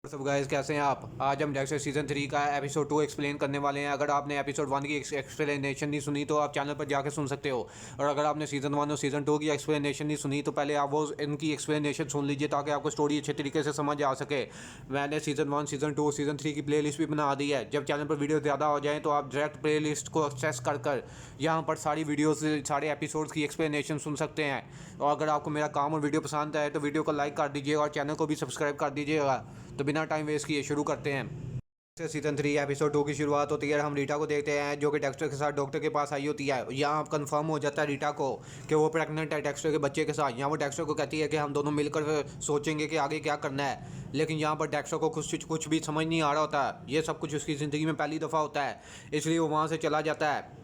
सब गाइस कैसे हैं आप। आज हम डेक्स्टर सीज़न 3 का एपिसोड 2 एक्सप्लेन करने वाले हैं। अगर आपने एपिसोड 1 की एक्सप्लेनेशन नहीं सुनी तो आप चैनल पर जाकर सुन सकते हो, और अगर आपने सीज़न 1 और सीज़न 2 की एक्सप्लेनेशन नहीं सुनी तो पहले आप वो इनकी एक्सप्लेनेशन सुन लीजिए ताकि आपको स्टोरी अच्छे तरीके से समझ आ सके। मैंने सीज़न 1, सीज़न 2, सीज़न 3 की प्ले लिस्ट भी बना दी है। जब चैनल पर वीडियो ज़्यादा हो जाए तो आप डायरेक्ट प्ले लिस्ट को एक्सेस कर यहाँ पर सारी वीडियोज़ सारे एपिसोड्स की एक्सप्लेनेशन सुन सकते हैं। और अगर आपको मेरा काम और वीडियो पसंद आए तो वीडियो को लाइक कर दीजिएगा और चैनल को भी सब्सक्राइब कर दीजिएगा। तो बिना टाइम वेस्ट किए शुरू करते हैं। सीज़न 3 एपिसोड 2 की शुरुआत होती है। हम रीटा को देखते हैं जो कि डेक्स्टर के साथ डॉक्टर के पास आई होती है। यहाँ कंफर्म हो जाता है रीटा को कि वो प्रेग्नेंट है डेक्स्टर के बच्चे के साथ। यहाँ वो डेक्स्टर को कहती है कि हम दोनों मिलकर सोचेंगे कि आगे क्या करना है, लेकिन यहाँ पर डेक्स्टर को कुछ भी समझ नहीं आ रहा होता। ये सब कुछ उसकी ज़िंदगी में पहली दफ़ा होता है, इसलिए वो वहाँ से चला जाता है।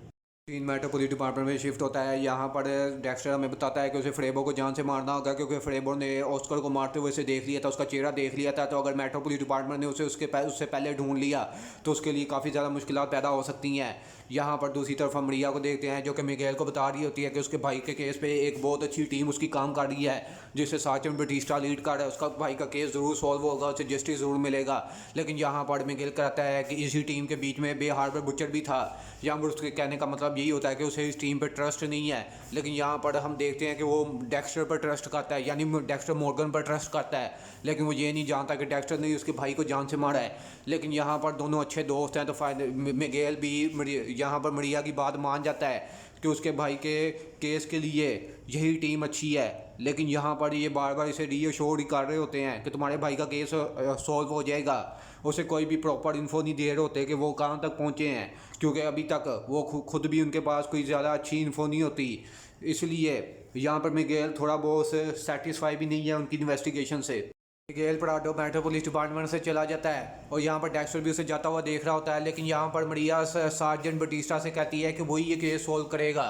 सीन मैटर पुलिस डिपार्टमेंट में शिफ्ट होता है। यहाँ पर डेक्स्टर हमें बताता है कि उसे फ्रेबो को जान से मारना होगा क्योंकि फ्रेबो ने ऑस्कर को मारते हुए उसे देख लिया था, उसका चेहरा देख लिया था। तो अगर मेट्रो पुलिस डिपार्टमेंट ने उससे पहले ढूंढ लिया तो उसके लिए काफ़ी ज़्यादा मुश्किलात पैदा हो सकती हैं। यहाँ पर दूसरी तरफ हम रिया को देखते हैं जो कि मिगेल को बता रही होती है कि उसके भाई के केस पे एक बहुत अच्छी टीम उसकी काम कर रही है, जिससे सार्जेंट बटिस्टा लीड कर रहा है। उसका भाई का केस ज़रूर सॉल्व होगा, उसे जस्टिस ज़रूर मिलेगा। लेकिन यहाँ पर मिगेल कहता है कि इसी टीम के बीच में बे हार्बर बुचर भी था। यहाँ पर उसके कहने का मतलब यही होता है कि उसे इस टीम पर ट्रस्ट नहीं है। लेकिन यहाँ पर हम देखते हैं कि वो डेक्स्टर पर ट्रस्ट करता है, यानी डेक्स्टर मॉर्गन पर ट्रस्ट करता है। लेकिन वो ये नहीं जानता कि डेक्स्टर ने उसके भाई को जान से मारा है। लेकिन यहाँ पर दोनों अच्छे दोस्त हैं तो फायदे मिगेल भी यहाँ पर मरिया की बात मान जाता है कि उसके भाई के केस के लिए यही टीम अच्छी है। लेकिन यहाँ पर ये बार बार इसे रीअश्योर ही कर रहे होते हैं कि तुम्हारे भाई का केस सॉल्व हो जाएगा। उसे कोई भी प्रॉपर इन्फो नहीं दे रहे होते कि वो कहाँ तक पहुँचे हैं, क्योंकि अभी तक वो खुद भी उनके पास कोई ज़्यादा अच्छी इन्फो नहीं होती। इसलिए यहाँ पर मिगेल थोड़ा बहुत सेटिस्फाई भी नहीं है उनकी इन्वेस्टिगेशन से। Miguel Prado metro police department से चला जाता है और यहाँ पर डेक्स्टर भी उसे जाता हुआ देख रहा होता है। लेकिन यहाँ पर मरिया सार्जेंट बटिस्टा से कहती है कि वही ये केस सोल्व करेगा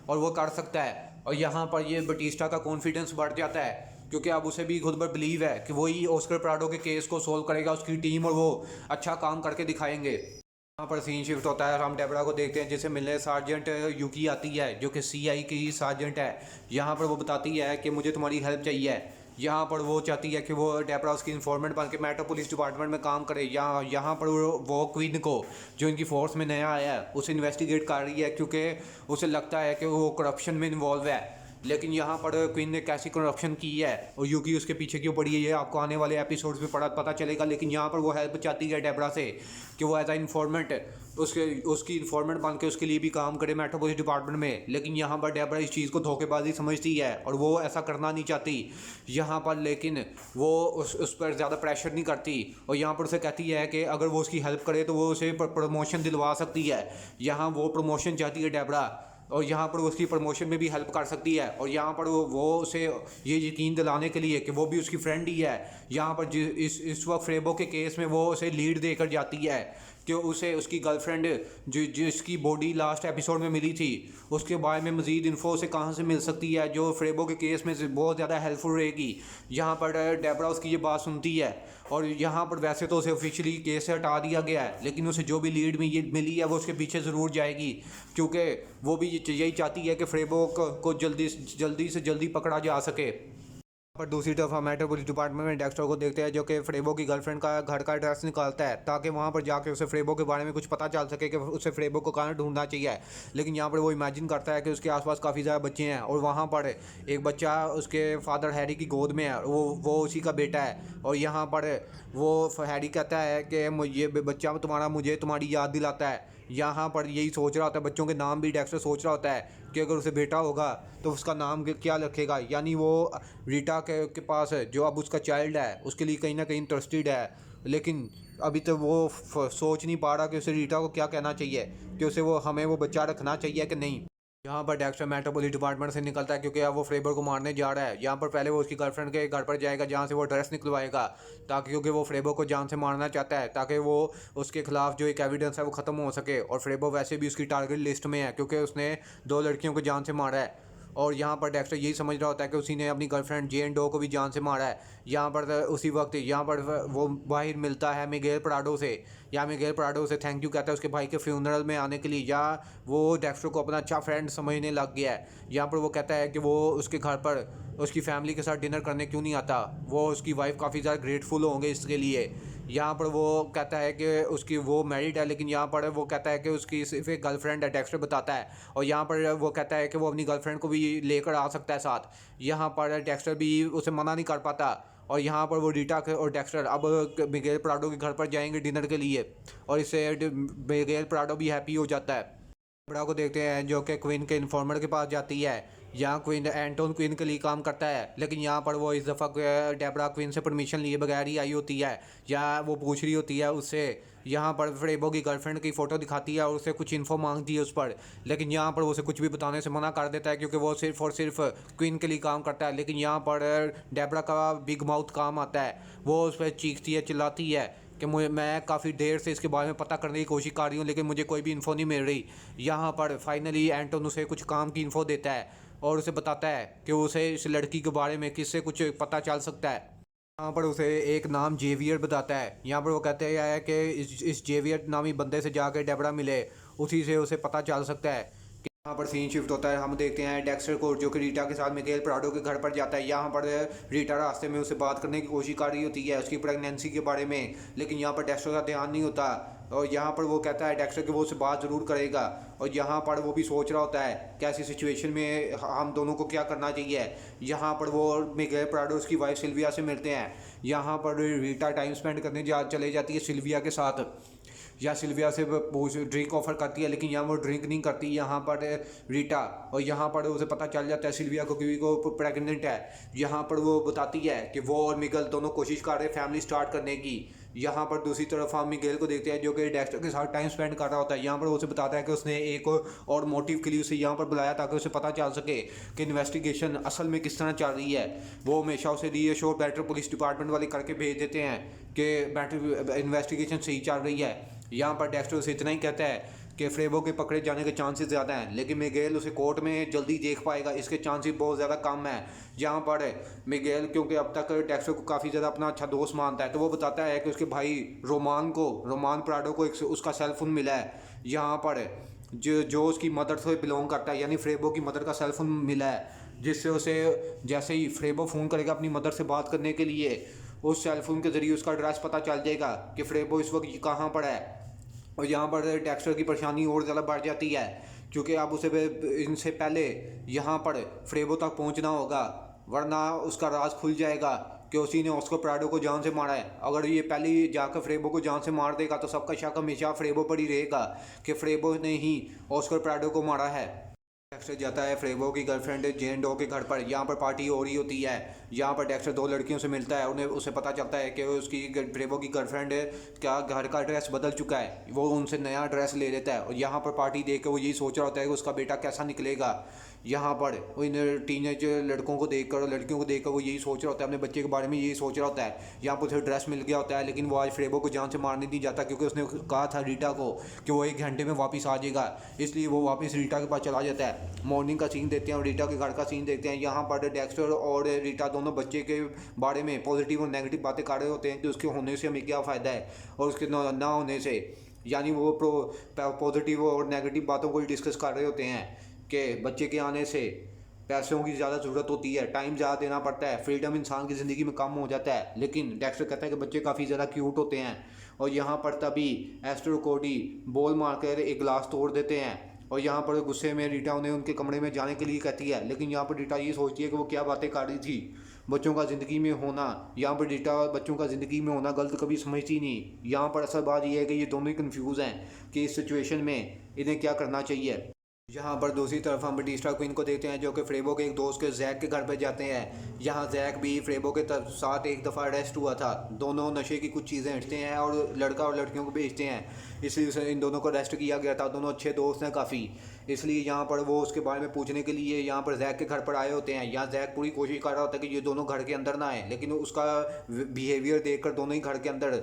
और वो कर सकता है। और यहाँ पर ये बटिस्टा का कॉन्फिडेंस बढ़ जाता है क्योंकि अब उसे भी खुद पर बिलीव है कि वही ऑस्कर प्राडो के केस को सोल्व करेगा, उसकी टीम, और वो अच्छा काम करके दिखाएंगे। यहाँ पर सीन शिफ्ट होता है। हम डेबरा को देखते हैं जिसे मिलने सार्जेंट यूकी आती है जो कि सीआई की सार्जेंट है। यहाँ पर वो बताती है कि मुझे तुम्हारी हेल्प चाहिए। यहाँ पर वो चाहती है कि वो डेबरा उसकी इन्फॉर्मेंट बन के मेट्रो पुलिस डिपार्टमेंट में काम करे। यहाँ पर वो क्वीन को, जो इनकी फोर्स में नया आया है, उसे इन्वेस्टिगेट कर रही है क्योंकि उसे लगता है कि वो करप्शन में इन्वॉल्व है। लेकिन यहाँ पर क्वीन ने कैसी करप्शन की है और यूकी उसके पीछे क्यों पड़ी है ये आपको आने वाले एपिसोड्स में पता चलेगा। लेकिन यहाँ पर वो हेल्प चाहती है डेबरा से कि वो एज आ इन्फॉर्मेंट उसकी इन्फॉर्मेंट बन के उसके लिए भी काम करे मेट्रो पुलिस डिपार्टमेंट में। लेकिन यहाँ पर डेबरा इस चीज़ को धोखेबाजी समझती है और वो ऐसा करना नहीं चाहती यहाँ पर। लेकिन वो उस पर ज़्यादा प्रेशर नहीं करती और यहाँ पर उसे कहती है कि अगर वो उसकी हेल्प करे तो वो उसे प्रमोशन दिलवा सकती है। यहाँ वो प्रमोशन चाहती है डेबरा और यहाँ पर उसकी प्रमोशन में भी हेल्प कर सकती है। और यहाँ पर वो उसे ये यकीन दिलाने के लिए कि वो भी उसकी फ्रेंड ही है, यहाँ पर इस वक्त फ्रेबो के केस में वो उसे लीड देकर जाती है कि उसे उसकी गर्लफ्रेंड जिसकी बॉडी लास्ट एपिसोड में मिली थी उसके बारे में मज़ीद इन्फो उसे कहाँ से मिल सकती है जो फ्रेबो के केस में बहुत ज़्यादा हेल्पफुल रहेगी। यहाँ पर डेबरा उसकी ये बात सुनती है और यहाँ पर वैसे तो उसे ऑफिशियली केस से हटा दिया गया है, लेकिन उसे जो भी लीड में ये मिली है वो उसके पीछे ज़रूर जाएगी क्योंकि वो भी यही चाहती है कि फ्रेबो को जल्दी से जल्दी पकड़ा जा सके। पर दूसरी तरफ हम मेट्रो पुलिस डिपार्टमेंट में डेक्स्टर को देखते हैं जो कि फ्रेबो की गर्लफ्रेंड का घर का एड्रेस निकालता है ताकि वहाँ पर जाके उसे फ्रेबो के बारे में कुछ पता चल सके कि उसे फ्रेबो को कहाँ ढूंढना चाहिए। लेकिन यहाँ पर वो इमेजिन करता है कि उसके आसपास काफ़ी ज़्यादा बच्चे हैं और वहाँ पर एक बच्चा उसके फादर हैरी की गोद में है, वो उसी का बेटा है। और यहाँ पर वो हैरी कहता है कि ये बच्चा तुम्हारा मुझे तुम्हारी याद दिलाता है। यहाँ पर यही सोच रहा होता है, बच्चों के नाम भी डेक्स्टर सोच रहा होता है कि अगर उसे बेटा होगा तो उसका नाम क्या रखेगा। यानी वो रीटा के पास है जो अब उसका चाइल्ड है उसके लिए कहीं ना कहीं इंटरेस्टेड है, लेकिन अभी तो वो सोच नहीं पा रहा कि उसे रीटा को क्या कहना चाहिए, कि उसे हमें वो बच्चा रखना चाहिए कि नहीं। यहाँ पर डेक्स्टर मेट्रो पुलिस डिपार्टमेंट से निकलता है क्योंकि अब वो फ्रेबर को मारने जा रहा है। यहाँ पर पहले वो उसकी गर्लफ्रेंड के घर पर जाएगा जहाँ से वो ड्रेस निकलवाएगा ताकि, क्योंकि वो फ्रेबो को जान से मारना चाहता है ताकि वो उसके खिलाफ जो एक एविडेंस है वो ख़त्म हो सके। और फ्रेबो वैसे भी उसकी टारगेट लिस्ट में है क्योंकि उसने 2 लड़कियों को जान से मारा है। और यहाँ पर डेक्स्टर यही समझ रहा होता है कि उसी ने अपनी गर्लफ्रेंड जेन डो को भी जान से मारा है। यहाँ पर उसी वक्त यहाँ पर वो बाहर मिलता है मिगेल प्राडो से, या मिगेल प्राडो से थैंक यू कहता है उसके भाई के फ्यूनरल में आने के लिए, या वो डेक्स्टर को अपना अच्छा फ्रेंड समझने लग गया है। यहाँ पर वो कहता है कि वो उसके घर पर उसकी फैमिली के साथ डिनर करने क्यों नहीं आता, वो उसकी वाइफ काफ़ी ज़्यादा ग्रेटफुल होंगे इसके लिए। यहाँ पर वो कहता है कि उसकी वो मैरिड है, लेकिन यहाँ पर वो कहता है कि उसकी सिर्फ एक गर्लफ्रेंड है, डेक्स्टर बताता है। और यहाँ पर वो कहता है कि वो अपनी गर्लफ्रेंड को भी लेकर आ सकता है साथ। यहाँ पर डेक्स्टर भी उसे मना नहीं कर पाता। और यहाँ पर वो रीटा और डेक्स्टर अब मिगेल प्राडो के घर पर जाएंगे डिनर के लिए, और इससे मिगेल प्राडो भी हैप्पी हो जाता है। डेबरा को देखते हैं जो कि क्वीन के इन्फॉर्मर के पास जाती है। यहाँ क्वीन एंटोन क्वीन के लिए काम करता है, लेकिन यहाँ पर वो इस दफ़ा डेबरा क्वीन से परमिशन लिए बगैर ही आई होती है। यहाँ वो पूछ रही होती है उससे, यहाँ पर फ्रेबो की गर्लफ्रेंड की फ़ोटो दिखाती है और उससे कुछ इन्फो मांगती है उस पर, लेकिन यहाँ पर उसे कुछ भी बताने से मना कर देता है क्योंकि वो सिर्फ और सिर्फ क्वीन के लिए काम करता है। लेकिन यहाँ पर डेबरा का बिग माउथ काम आता है। वो उस पर चीखती है, चिल्लाती है कि मैं काफ़ी देर से इसके बारे में पता करने की कोशिश कर रही हूँ, लेकिन मुझे कोई भी इन्फो नहीं मिल रही। यहाँ पर फाइनली एंटोन उसे कुछ काम की इन्फो देता है और उसे बताता है कि उसे इस लड़की के बारे में किससे कुछ पता चल सकता है। यहाँ पर उसे एक नाम जेवियर बताता है। यहाँ पर वो कहते हैं कि इस जेवियर नामी बंदे से जाकर डेबरा मिले, उसी से उसे पता चल सकता है। यहाँ पर सीन शिफ्ट होता है, हम देखते हैं डेक्स्टर को जो कि रीटा के साथ मिगेल प्राडो के घर पर जाता है। यहाँ पर रीटा रास्ते में उसे बात करने की कोशिश कर रही होती है उसकी प्रेगनेंसी के बारे में, लेकिन यहाँ पर डेक्स्टर का ध्यान नहीं होता। और यहाँ पर वो कहता है डेक्स्टर कि वो उससे बात ज़रूर करेगा। और यहाँ पर वो भी सोच रहा होता है कि ऐसी सिचुएशन में हम दोनों को क्या करना चाहिए। यहाँ पर वो मिगेल प्राडो उसकी वाइफ सिल्विया से मिलते हैं। यहाँ पर रीटा टाइम स्पेंड करने चले जाती है सिल्विया के साथ, या सिल्विया से पूछ ड्रिंक ऑफर करती है, लेकिन यहाँ वो ड्रिंक नहीं करती यहाँ पर रीटा। और यहाँ पर उसे पता चल जाता है सिल्विया को कि वो प्रेग्नेंट है। यहाँ पर वो बताती है कि वो और मिगेल दोनों कोशिश कर रहे हैं फैमिली स्टार्ट करने की। यहाँ पर दूसरी तरफ हम मिगेल को देखते हैं जो कि डेक्स्टर के साथ टाइम स्पेंड कर रहा होता है। यहाँ पर उसे बताता है कि उसने एक और मोटिव के लिए उसे यहाँ पर बुलाया ताकि उसे पता चल सके कि इन्वेस्टिगेशन असल में किस तरह चल रही है। वो हमेशा उसे रीअश्योर बेटर पुलिस डिपार्टमेंट वाले करके भेज देते हैं कि बेटर इन्वेस्टिगेशन सही चल रही है। यहाँ पर डेक्स्टर उसे इतना ही कहता है कि फ्रेबो के पकड़े जाने के चांसेस ज़्यादा हैं, लेकिन मिगेल उसे कोर्ट में जल्दी देख पाएगा, इसके चांसेस बहुत ज़्यादा कम है। यहाँ पर मिगेल क्योंकि अब तक डेक्स्टर को काफ़ी ज़्यादा अपना अच्छा दोस्त मानता है, तो वो बताता है कि उसके भाई रोमान प्राडो को एक उसका सेल फोन मिला है। यहाँ पर जो उसकी मदर से बिलोंग करता है, यानी फ्रेबो की मदर का सेल फोन मिला है, जिससे उसे जैसे ही फ्रेबो फ़ोन करेगा अपनी मदर से बात करने के लिए, उस सेल फोन के ज़रिए उसका एड्रेस पता चल जाएगा कि फ्रेबो इस वक्त कहाँ पर है। और यहाँ पर डेक्स्टर की परेशानी और ज़्यादा बढ़ जाती है क्योंकि अब उसे इनसे पहले यहाँ पर फ्रेबो तक पहुँचना होगा, वरना उसका राज खुल जाएगा कि उसी ने ऑस्कर प्राडो को जान से मारा है। अगर ये पहले ही जाकर फ्रेबो को जान से मार देगा तो सबका शक हमेशा फ्रेबो पर ही रहेगा कि फ्रेबो ने ही ऑस्कर प्राडो को मारा है। डेक्स्टर जाता है फ्रेबो की गर्लफ्रेंड जेन डो के घर पर। यहाँ पर पार्टी हो रही होती है। यहाँ पर डेक्स्टर दो लड़कियों से मिलता है, उसे पता चलता है कि उसकी फ्रेबो की गर्लफ्रेंड का घर का एड्रेस बदल चुका है। वो उनसे नया एड्रेस ले लेता है और यहाँ पर पार्टी देख कर वो यही सोच रहा होता है कि उसका बेटा कैसा निकलेगा। यहाँ पर इन टीनेज लड़कों को देखकर और लड़कियों को देखकर वो यही सोच रहा होता है, अपने बच्चे के बारे में यही सोच रहा होता है। यहाँ पर उसे ड्रेस मिल गया होता है, लेकिन वो आज फ्रेबो को जान से मारने नहीं जाता क्योंकि उसने कहा था रीटा को कि वो 1 घंटे में वापस आ जाएगा, इसलिए वो वापस रीटा के पास चला जाता है। मॉर्निंग का सीन देखते हैं और रीटा के घर का सीन देखते हैं। यहाँ पर डेक्स्टर और रीटा दोनों बच्चे के बारे में पॉजिटिव और नेगेटिव बातें कर रहे होते हैं कि उसके होने से हमें क्या फ़ायदा है और उसके ना होने से, यानी वो पॉजिटिव और नेगेटिव बातों को डिस्कस कर रहे होते हैं कि बच्चे के आने से पैसों की ज़्यादा ज़रूरत होती है, टाइम ज़्यादा देना पड़ता है, फ्रीडम इंसान की ज़िंदगी में कम हो जाता है। लेकिन डेक्स्टर कहता है कि बच्चे काफ़ी ज़्यादा क्यूट होते हैं। और यहाँ पर तभी एस्टर कोडी बॉल मारकर एक गिलास तोड़ देते हैं और यहाँ पर गुस्से में रीटा उन्हें उनके कमरे में जाने के लिए कहती है, लेकिन यहाँ पर रीटा ये सोचती है कि वो क्या बातें कर रही थी। बच्चों का ज़िंदगी में होना, यहाँ पर रीटा बच्चों का ज़िंदगी में होना गलत कभी समझती नहीं। यहाँ पर असल बात यह है कि ये दोनों ही कन्फ्यूज़ हैं कि इस सिचुएशन में इन्हें क्या करना चाहिए। यहाँ पर दूसरी तरफ हम बटिस्टा क्वीन को देखते हैं जो कि फ्रेबो के एक दोस्त के जैक के घर पर जाते हैं। यहाँ जैक भी फ्रेबो के साथ एक दफ़ा अरेस्ट हुआ था। दोनों नशे की कुछ चीज़ें हटते हैं और लड़का और लड़कियों को बेचते हैं, इसलिए इन दोनों को अरेस्ट किया गया था। दोनों अच्छे दोस्त हैं काफ़ी, इसलिए यहाँ पर वो उसके बारे में पूछने के लिए यहाँ पर जैक के घर पर आए होते हैं। यहाँ जैक पूरी कोशिश कर रहा होता है कि ये दोनों घर के अंदर ना आए, लेकिन उसका बिहेवियर देखकर दोनों ही घर के अंदर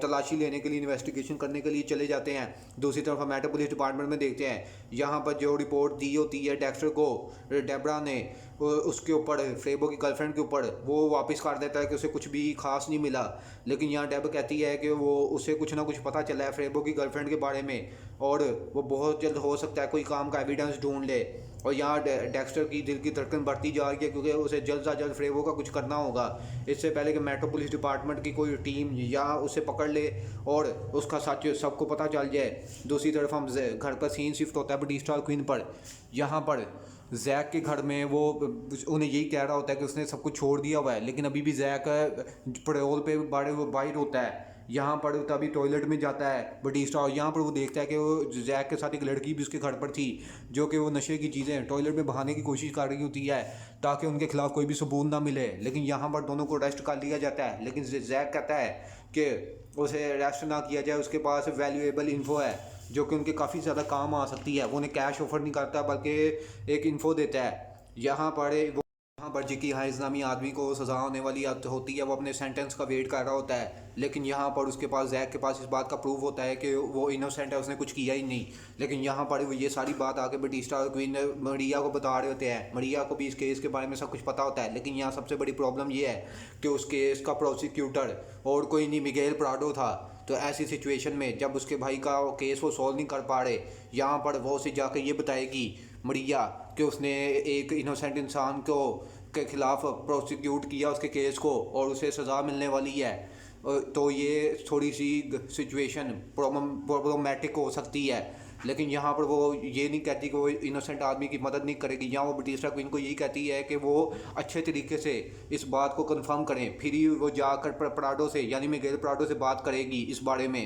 तलाशी लेने के लिए, इन्वेस्टिगेशन करने के लिए चले जाते हैं। दूसरी तरफ हम पुलिस डिपार्टमेंट में देखते हैं, यहाँ पर जो रिपोर्ट दी होती है डेक्स्टर को डेबरा ने, उसके ऊपर, फ्रेबो की गर्लफ्रेंड के ऊपर, वो वापस कर देता है कि उसे कुछ भी खास नहीं मिला। लेकिन यहाँ डेब कहती है कि वो उसे कुछ ना कुछ पता चला है फ्रेबो की गर्लफ्रेंड के बारे में, और वो बहुत जल्द हो सकता है कोई काम का एविडेंस ढूंढ ले। और यहाँ डेक्स्टर की दिल की धड़कन बढ़ती जा रही है, क्योंकि उसे जल्द से जल्द फ्रेबो का कुछ करना होगा, इससे पहले कि मेट्रो पुलिस डिपार्टमेंट की कोई टीम या उसे पकड़ ले और उसका सच सबको पता चल जाए। दूसरी तरफ हम घर पर सीन शिफ्ट होता है बटिस्टा और क्वीन पर। यहाँ पर जैक के घर में वो उन्हें यही कह रहा होता है कि उसने सब कुछ छोड़ दिया हुआ है, लेकिन अभी भी जैक पेट्रोल पे बाहर होता है। यहाँ पर तभी टॉयलेट में जाता है बटिस्टा, और यहाँ पर वो देखता है कि वो जैक के साथ एक लड़की भी उसके घर पर थी, जो कि वो नशे की चीज़ें टॉयलेट में बहाने की कोशिश कर रही होती है ताकि उनके खिलाफ कोई भी सबूत ना मिले। लेकिन यहाँ पर दोनों को अरेस्ट कर लिया जाता है, लेकिन जैक कहता है कि उसे अरेस्ट ना किया जाए, उसके पास वैल्यूएबल इन्फो है जो कि उनके काफ़ी ज़्यादा काम आ सकती है। वो उन्हें कैश ऑफर नहीं करता बल्कि एक इन्फो देता है। यहाँ पर जिकी हाइज नामी आदमी को सज़ा होने वाली होती है, वो अपने सेंटेंस का वेट कर रहा होता है, लेकिन यहाँ पर उसके पास जैक के पास इस बात का प्रूफ होता है कि वो इनोसेंट है, उसने कुछ किया ही नहीं। लेकिन यहाँ पर ये सारी बात आके बटिस्टा और क्वीन मरिया को बता रहे होते हैं। मरिया को भी इस केस के बारे में सब कुछ पता होता है, लेकिन यहाँ सबसे बड़ी प्रॉब्लम ये है कि उस केस का प्रोसिक्यूटर और कोई नहीं, मिगेल प्राडो था। तो ऐसी सिचुएशन में जब उसके भाई का केस वो सॉल्व नहीं कर पा रहे, यहाँ पर वो उसे जाकर ये बताएगी मरिया कि उसने एक इनोसेंट इंसान को के खिलाफ प्रोसिक्यूट किया उसके केस को, और उसे सज़ा मिलने वाली है। तो ये थोड़ी सी सिचुएशन प्रॉब्लमेटिक हो सकती है। लेकिन यहाँ पर वो ये नहीं कहती कि वो इनोसेंट आदमी की मदद नहीं करेगी। यहाँ वो बटिस्टा क्वीन को यही कहती है कि वो अच्छे तरीके से इस बात को कंफर्म करें, फिर ही वो जाकर प्राडो से यानी मिगेल प्राडो से बात करेगी इस बारे में।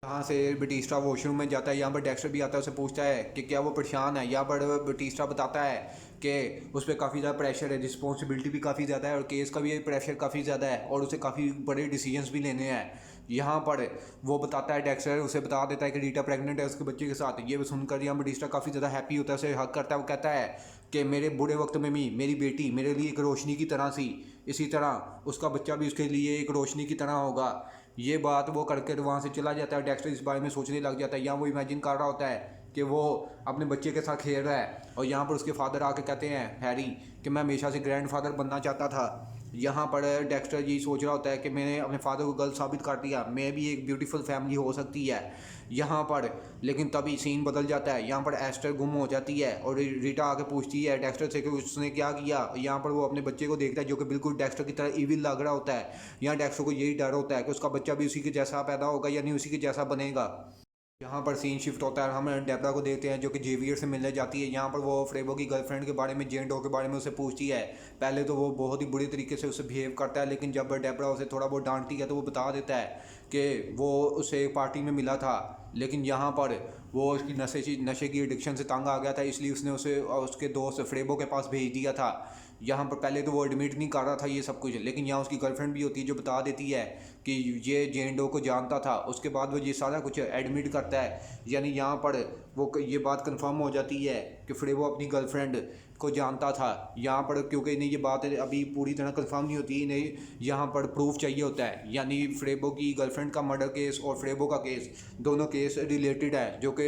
यहाँ से बटिस्टा वॉशरूम में जाता है, यहाँ पर डेक्स्टर भी आता है, उसे पूछता है कि क्या वो परेशान है। यहाँ पर बटिस्टा बताता है कि उस पर काफ़ी ज़्यादा प्रेशर है, रिस्पॉन्सिबिलिटी भी काफ़ी ज़्यादा है और केस का भी प्रेशर काफ़ी ज़्यादा है और उसे काफ़ी बड़े डिसीजंस भी लेने हैं। यहाँ पर वो बताता है, डेक्स्टर उसे बता देता है कि रीटा प्रेग्नेंट है उसके बच्चे के साथ। ये सुनकर यहाँ बटिस्टा काफ़ी ज़्यादा हैप्पी होता है, उसे हक करता है। वो कहता है कि मेरे बुरे वक्त में भी मेरी बेटी मेरे लिए एक रोशनी की तरह सी, इसी तरह उसका बच्चा भी उसके लिए एक रोशनी की तरह होगा। ये बात वो करके वहाँ से चला जाता है। डेक्स्टर इस बारे में सोचने लग जाता है। यहाँ वो इमेजिन कर रहा होता है कि वो अपने बच्चे के साथ खेल रहा है, और यहाँ पर उसके फादर आके कहते हैं हैरी कि मैं हमेशा से ग्रैंडफादर बनना चाहता था। यहाँ पर डेक्स्टर यही सोच रहा होता है कि मैंने अपने फादर को गलत साबित कर दिया, मैं भी एक ब्यूटीफुल फैमिली हो सकती है यहाँ पर। लेकिन तभी सीन बदल जाता है। यहाँ पर एस्टर गुम हो जाती है और रीटा आके पूछती है डेक्स्टर से कि उसने क्या किया। यहाँ पर वो अपने बच्चे को देखता है जो कि बिल्कुल डेक्स्टर की तरह इविल लग रहा होता है। यहाँ डेक्स्टर को यही डर होता है कि उसका बच्चा भी उसी के जैसा पैदा होगा या नहीं उसी के जैसा बनेगा। यहाँ पर सीन शिफ्ट होता है, हम डेब्रा को देखते हैं जो कि जेवियर से मिलने जाती है। यहाँ पर वो फ्रेबो की गर्लफ्रेंड के बारे में, जेन डो के बारे में उसे पूछती है। पहले तो वो बहुत ही बुरी तरीके से उसे बिहेव करता है, लेकिन जब डेब्रा उसे थोड़ा बहुत डांटती है तो वो बता देता है कि वो उसे एक पार्टी में मिला था, लेकिन यहाँ पर वो उसकी नशे की एडिक्शन से तंग आ गया था, इसलिए उसने उसे उसके दोस्त फ्रेबो के पास भेज दिया था। यहाँ पर पहले तो वो एडमिट नहीं कर रहा था ये सब कुछ, लेकिन यहाँ उसकी गर्लफ्रेंड भी होती है जो बता देती है कि ये जेन डो को जानता था। उसके बाद वो ये सारा कुछ एडमिट करता है, यानी यहाँ पर वो ये बात कंफर्म हो जाती है कि फ्रेबो अपनी गर्लफ्रेंड को जानता था। यहाँ पर क्योंकि इन्हें ये बात अभी पूरी तरह कंफर्म नहीं होती, इन्हें यहाँ पर प्रूफ चाहिए होता है, यानी फ्रेबो की गर्लफ्रेंड का मर्डर केस और फ्रेबो का केस, दोनों केस रिलेटेड है, जो कि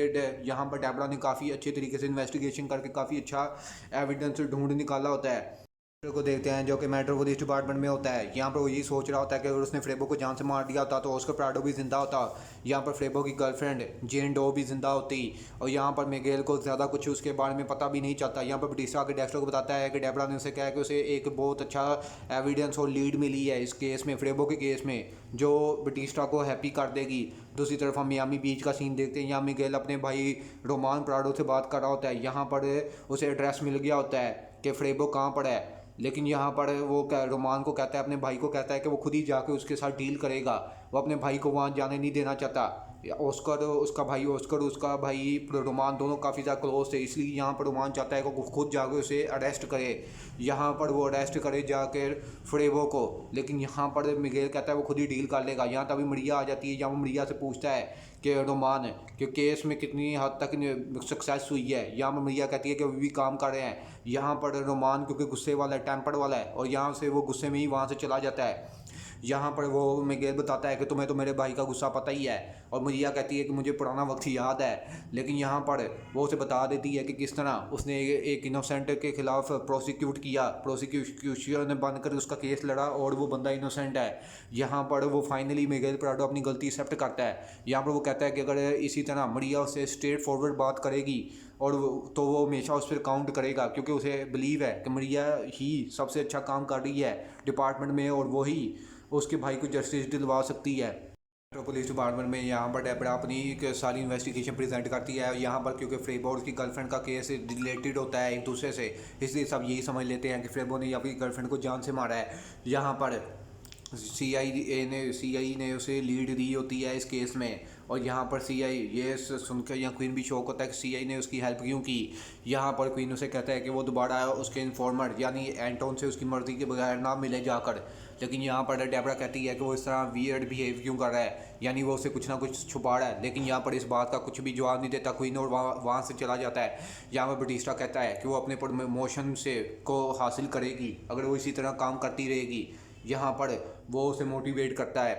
यहाँ पर डेब्रा ने काफ़ी अच्छे तरीके से इन्वेस्टिगेशन करके काफ़ी अच्छा एविडेंस ढूंढ निकाला होता है। को देखते हैं जो कि मेट्रो पुलिस डिपार्टमेंट में होता है। यहाँ पर वो यही सोच रहा होता है कि अगर उसने फ्रेबो को जान से मार दिया होता तो ऑस्कर प्राडो भी जिंदा होता, यहाँ पर फ्रेबो की गर्लफ्रेंड जेन डो भी जिंदा होती, और यहाँ पर मिगेल को ज़्यादा कुछ उसके बारे में पता भी नहीं चलता। यहाँ पर बटिस्टा के डेक्स्टर को बताता है कि डेब्रा ने उसे कहा कि उसे एक बहुत अच्छा एविडेंस और लीड मिली है इस केस में, फ्रेबो के केस में, जो बटिस्टा को हैप्पी कर देगी। दूसरी तरफ हम मियामी बीच का सीन देखते हैं। यहाँ मिगेल अपने भाई रोमान प्राडो से बात कर रहा होता है। यहाँ पर उसे एड्रेस मिल गया होता है कि फ्रेबो कहाँ पर है, लेकिन यहाँ पर वो रोमान को कहता है, अपने भाई को कहता है कि वो खुद ही जाके उसके साथ डील करेगा। वो अपने भाई को वहाँ जाने नहीं देना चाहता। ऑस्कर उसका भाई रोमान दोनों काफ़ी ज़्यादा क्लोज थे, इसलिए यहाँ पर रोमान चाहता है कि वो खुद जाके उसे अरेस्ट करे। यहाँ पर वो अरेस्ट करे जाकर फ्रेबो को, लेकिन यहाँ पर मिगेल कहता है वो खुद ही डील कर लेगा। यहाँ तभी मरिया आ जाती है। यहाँ वो मरिया से पूछता है कि रोमान कि केस में कितनी हद तक सक्सेस हुई है। यहाँ पर मरिया कहती है कि अभी भी काम कर रहे हैं। यहाँ पर रोमान क्योंकि गुस्से वाला है, टेम्पर वाला है, और यहाँ से वो गुस्से में ही वहाँ से चला जाता है। यहाँ पर वो मिगेल बताता है कि तुम्हें तो मेरे भाई का गुस्सा पता ही है, और मरिया कहती है कि मुझे पुराना वक्त याद है। लेकिन यहाँ पर वो उसे बता देती है कि किस तरह उसने एक इनोसेंट के खिलाफ प्रोसिक्यूशन बनकर उसका केस लड़ा और वो बंदा इनोसेंट है। यहाँ पर वो फाइनली मिगेल प्राडो अपनी गलती एक्सेप्ट करता है। यहाँ पर वो कहता है कि अगर इसी तरह मरिया उससे स्ट्रेट फॉरवर्ड बात करेगी और तो वो हमेशा उस पर काउंट करेगा, क्योंकि उसे बिलीव है कि मरिया ही सबसे अच्छा काम कर रही है डिपार्टमेंट में और वही उसके भाई को जस्टिस दिलवा सकती है। पुलिस डिपार्टमेंट में यहाँ पर डेबरा अपनी एक सारी इन्वेस्टिगेशन प्रेजेंट करती है। यहाँ पर क्योंकि फ्रेबो और उसकी गर्लफ्रेंड का केस रिलेटेड होता है एक दूसरे से, इसलिए सब यही समझ लेते हैं कि फ्रेबो ने अपनी गर्लफ्रेंड को जान से मारा है। यहाँ पर सीआई ने उसे लीड दी होती है इस केस में, और यहाँ पर सीआई ये सुनकर यहाँ क्वीन भी शौक होता है कि सीआई ने उसकी हेल्प क्यों की। यहाँ पर क्वीन उसे कहता है कि वो दोबारा उसके इन्फॉर्मर यानी एंटोन से उसकी मर्जी के बगैर ना मिले जाकर। लेकिन यहाँ पर डेबरा कहती है कि वो इस तरह वियर्ड बिहेव क्यों कर रहा है, यानी वो उसे कुछ ना कुछ छुपा रहा है। लेकिन यहाँ पर इस बात का कुछ भी जवाब नहीं देता क्वीन और वहाँ से चला जाता है। यहाँ पर बटिस्टा कहता है कि वो अपने प्रमोशन से को हासिल करेगी अगर वो इसी तरह काम करती रहेगी। यहाँ पर वो उसे मोटिवेट करता है।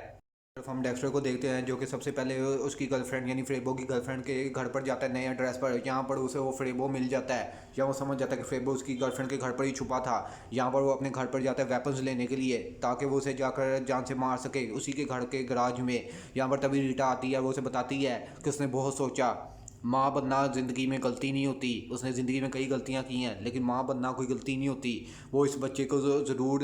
सिर्फ हम डेक्स्टर को देखते हैं जो कि सबसे पहले उसकी गर्लफ्रेंड यानी फ्रेबो की गर्लफ्रेंड के घर पर जाता है नए एड्रेस पर। यहाँ पर उसे वो फ्रेबो मिल जाता है, या वो समझ जाता है कि फ्रेबो उसकी गर्लफ्रेंड के घर पर ही छुपा था। यहाँ पर वो अपने घर पर जाता है वेपन्स लेने के लिए ताकि वो उसे जाकर जान से मार सके उसी के घर के गराज में। यहाँ पर तभी रीटा आती है, वो उसे बताती है कि उसने बहुत सोचा माँ बनना ज़िंदगी में गलती नहीं होती। उसने ज़िंदगी में कई गलतियाँ की हैं लेकिन माँ बनना कोई गलती नहीं होती। वो इस बच्चे को ज़रूर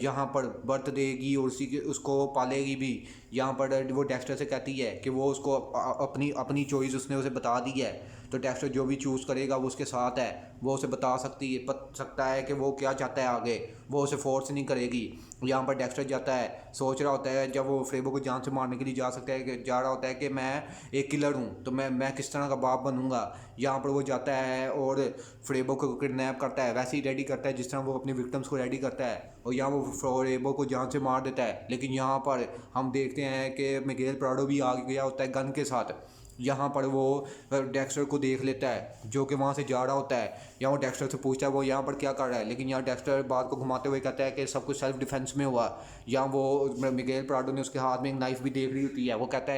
यहाँ पर बर्थ देगी और उसको पालेगी भी। यहाँ पर वो डेक्स्टर से कहती है कि वो उसको अपनी अपनी चॉइस उसने उसे बता दी है, तो डेक्स्टर जो भी चूज़ करेगा वो उसके साथ है। वो उसे बता सकता है कि वो क्या चाहता है आगे, वो उसे फोर्स नहीं करेगी। यहाँ पर डेक्स्टर जाता है, सोच रहा होता है जब वो फ्रेबो को जान से मारने के लिए जा रहा होता है कि मैं एक किलर हूँ तो मैं किस तरह का बाप बनूंगा। यहाँ पर वो जाता है और फ्रेबो को किडनैप करता है, वैसे ही रेडी करता है जिस तरह वो अपने विक्टिम्स को रेडी करता है, और यहाँ वो फ्रेबो को जान से मार देता है। लेकिन यहाँ पर हम देखते हैं कि मिगेल प्राडो भी आ गया होता है गन के साथ। यहाँ पर वो डेक्स्टर को देख लेता है जो कि वहाँ से जा रहा होता है। यहाँ वो डेक्स्टर से पूछता है वो यहाँ पर क्या कर रहा है, लेकिन यहाँ डेक्स्टर बात को घुमाते हुए कहता है कि सब कुछ सेल्फ डिफेंस में हुआ। यहाँ वो मिगेल प्राडो ने उसके हाथ में एक नाइफ भी देख ली होती है। वो कहता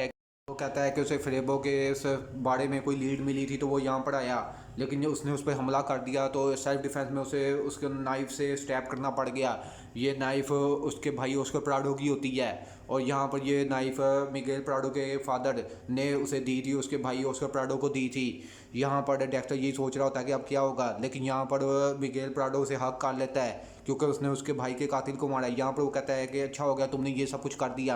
है कि उसे फ्रेबो के इस बारे में कोई लीड मिली थी तो वो यहाँ पर आया, लेकिन उसने उस पर हमला कर दिया तो सेल्फ डिफेंस में उसे उसके नाइफ से स्टैब करना पड़ गया। ये नाइफ उसके भाई ऑस्कर प्राडो की होती है, और यहाँ पर ये नाइफ मिगेल प्राडो के फादर ने उसे दी थी, उसके भाई ऑस्कर प्राडो को दी थी। यहाँ पर डेक्स्टर यही सोच रहा होता है कि अब क्या होगा, लेकिन यहाँ पर मिगेल प्राडो उसे हक कर लेता है क्योंकि उसने उसके भाई के कातिल को मारा। यहाँ पर वो कहता है कि अच्छा हो गया तुमने ये सब कुछ कर दिया,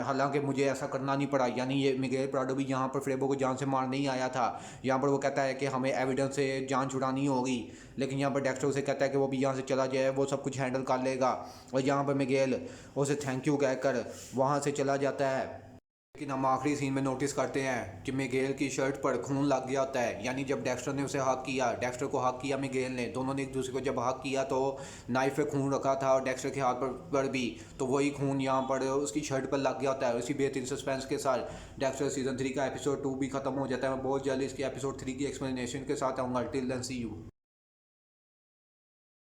हालांकि मुझे ऐसा करना नहीं पड़ा। यानी ये मिगेल प्राडो भी यहाँ पर फ्रेबो को जान से मार नहीं आया था। यहाँ पर वो कहता है कि हमें एविडेंस से जान छुड़ानी होगी, लेकिन यहाँ पर डेक्स्टर उसे कहता है कि वो भी यहाँ से चला जाए, वो सब कुछ हैंडल कर लेगा। और यहाँ पर मिगेल उसे थैंक यू कहकर वहाँ से चला जाता है। लेकिन हम आखिरी सीन में नोटिस करते हैं कि मिगेल की शर्ट पर खून लग गया होता है, यानी जब डेक्स्टर ने उसे हक किया, डेक्स्टर को हक किया मिगेल ने, दोनों ने एक दूसरे को जब हक किया तो नाइफ पे खून रखा था और डेक्स्टर के हाथ पर भी, तो वही खून यहाँ पर उसकी शर्ट पर लग गया होता है। उसी बेहतरीन सस्पेंस के साथ डेक्स्टर सीजन 3 का एपिसोड 2 भी खत्म हो जाता है। मैं बहुत जल्दी इसके एपिसोड 3 की एक्सप्लेनेशन के साथ आऊँगा। Till then see you.